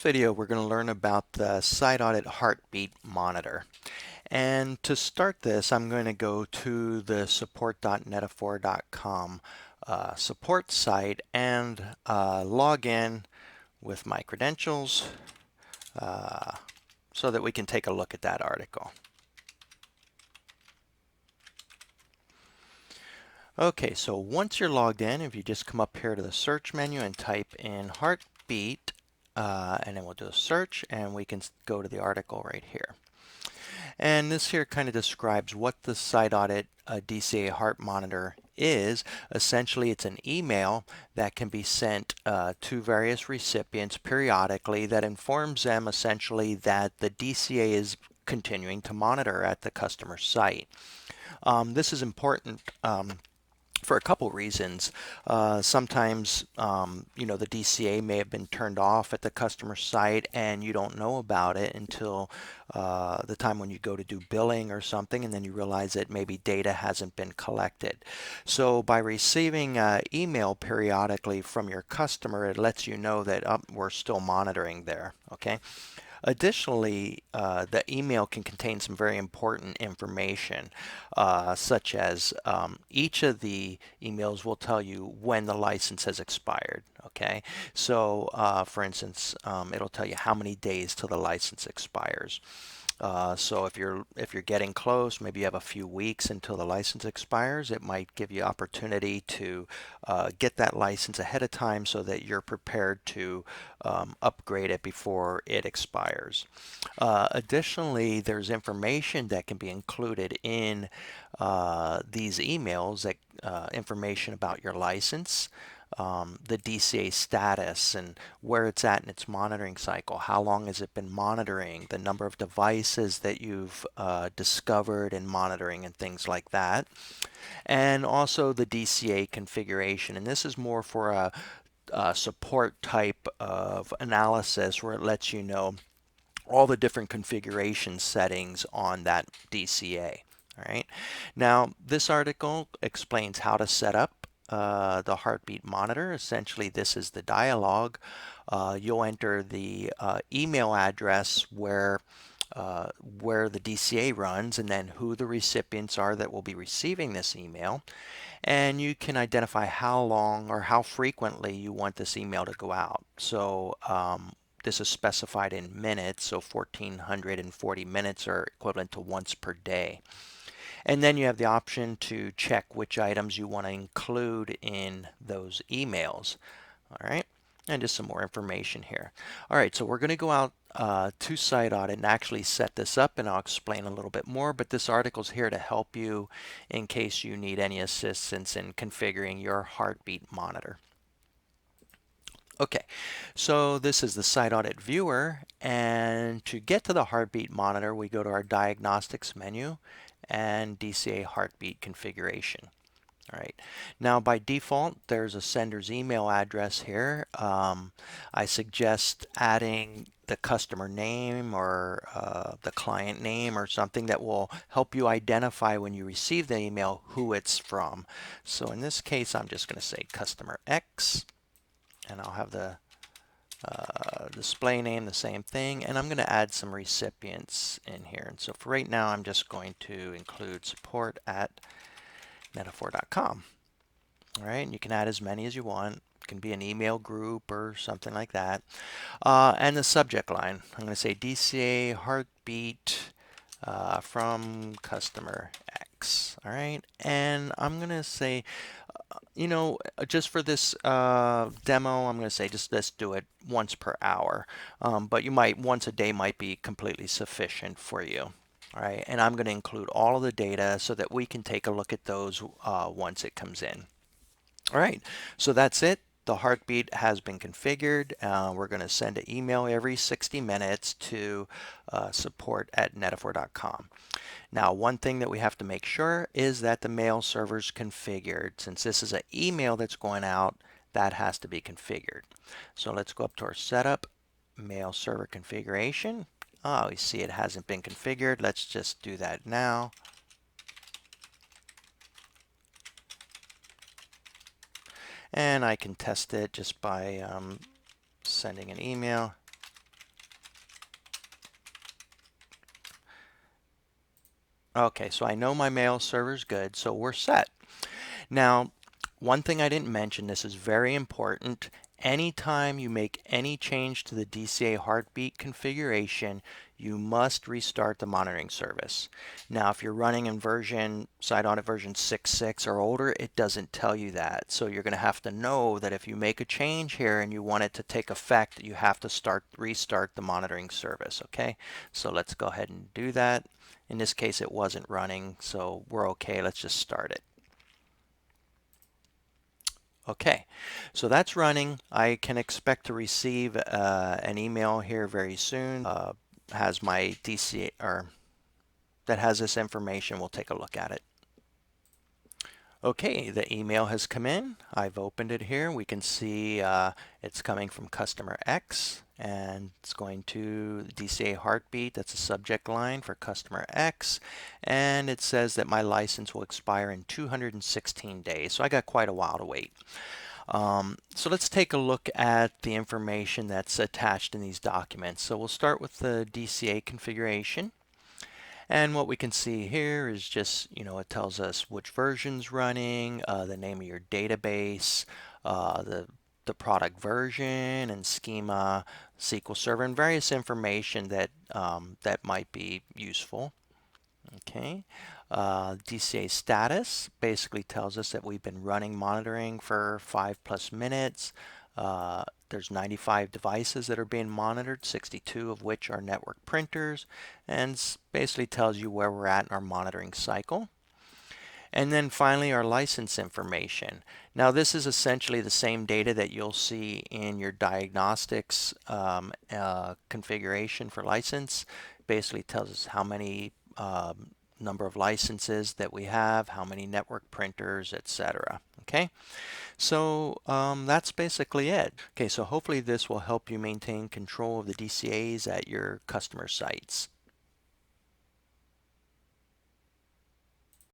Video we're going to learn about the Site Audit Heartbeat Monitor. And to start this, I'm going to go to the support.netaphor.com support site and log in with my credentials so that we can take a look at that article. Okay, so once you're logged in, if you just come up here to the search menu and type in Heartbeat, and then we'll do a search and we can go to the article right here. And this here kind of describes what the Site Audit DCA Heart Monitor is. Essentially, it's an email that can be sent to various recipients periodically that informs them essentially that the DCA is continuing to monitor at the customer site. This is important for a couple reasons. Sometimes, the DCA may have been turned off at the customer site and you don't know about it until the time when you go to do billing or something, and then you realize that maybe data hasn't been collected. So by receiving email periodically from your customer, it lets you know that we're still monitoring there. Okay. Additionally, the email can contain some very important information, such as each of the emails will tell you when the license has expired. Okay, so for instance, it'll tell you how many days till the license expires. So if you're getting close, maybe you have a few weeks until the license expires, it might give you opportunity to get that license ahead of time so that you're prepared to upgrade it before it expires. Additionally, there's information that can be included in these emails, that information about your license, the DCA status and where it's at in its monitoring cycle. How long has it been monitoring? The number of devices that you've discovered and monitoring and things like that. And also the DCA configuration. And this is more for a support type of analysis where it lets you know all the different configuration settings on that DCA. All right. Now, this article explains how to set up the heartbeat monitor. Essentially, this is the dialog. You'll enter the email address where the DCA runs, and then who the recipients are that will be receiving this email. And you can identify how long or how frequently you want this email to go out. So this is specified in minutes, so 1440 minutes are equivalent to once per day. And then you have the option to check which items you want to include in those emails. All right, and just some more information here. All right, so we're going to go out to Site Audit and actually set this up, and I'll explain a little bit more, but this article is here to help you in case you need any assistance in configuring your heartbeat monitor. Okay, so this is the Site Audit Viewer, and to get to the Heartbeat Monitor, we go to our Diagnostics menu and DCA Heartbeat Configuration. All right, now by default, there's a sender's email address here. I suggest adding the customer name or the client name or something that will help you identify when you receive the email who it's from. So in this case, I'm just going to say customer X, and I'll have the display name the same thing, and I'm going to add some recipients in here. And so for right now, I'm just going to include support@netaphor.com. All right, and you can add as many as you want. It can be an email group or something like that. And the subject line, I'm going to say DCA Heartbeat from customer X. All right, and I'm going to say, just for this demo, I'm going to say just let's do it once per hour. But once a day might be completely sufficient for you. All right, and I'm going to include all of the data so that we can take a look at those once it comes in. All right, so that's it. The heartbeat has been configured. We're going to send an email every 60 minutes to support@netaphor.com. Now, one thing that we have to make sure is that the mail server is configured. Since this is an email that's going out, that has to be configured. So let's go up to our setup, mail server configuration. Oh, we see it hasn't been configured. Let's just do that now. And I can test it just by sending an email. Okay, so I know my mail server's good, so we're set. Now, one thing I didn't mention, this is very important. Anytime you make any change to the DCA Heartbeat configuration, you must restart the monitoring service. Now, if you're running in site audit version 6.6 or older, it doesn't tell you that. So you're going to have to know that if you make a change here and you want it to take effect, you have to restart the monitoring service. Okay, so let's go ahead and do that. In this case, it wasn't running, so we're okay. Let's just start it. Okay, so that's running. I can expect to receive an email here very soon. Has my DCA or that has this information. We'll take a look at it. Okay, the email has come in. I've opened it here. We can see it's coming from customer X, and it's going to DCA Heartbeat. That's a subject line for customer X, and it says that my license will expire in 216 days. So I got quite a while to wait. So let's take a look at the information that's attached in these documents. So we'll start with the DCA configuration. And what we can see here is just, it tells us which version's running, the name of your database, the product version and schema, SQL Server, and various information that might be useful. Okay. DCA status basically tells us that we've been running monitoring for 5+ minutes. There's 95 devices that are being monitored, 62 of which are network printers, and basically tells you where we're at in our monitoring cycle. And then finally, our license information. Now, this is essentially the same data that you'll see in your diagnostics configuration for license. Basically tells us how many number of licenses that we have, how many network printers, etc. Okay, so that's basically it. Okay, so hopefully this will help you maintain control of the DCAs at your customer sites.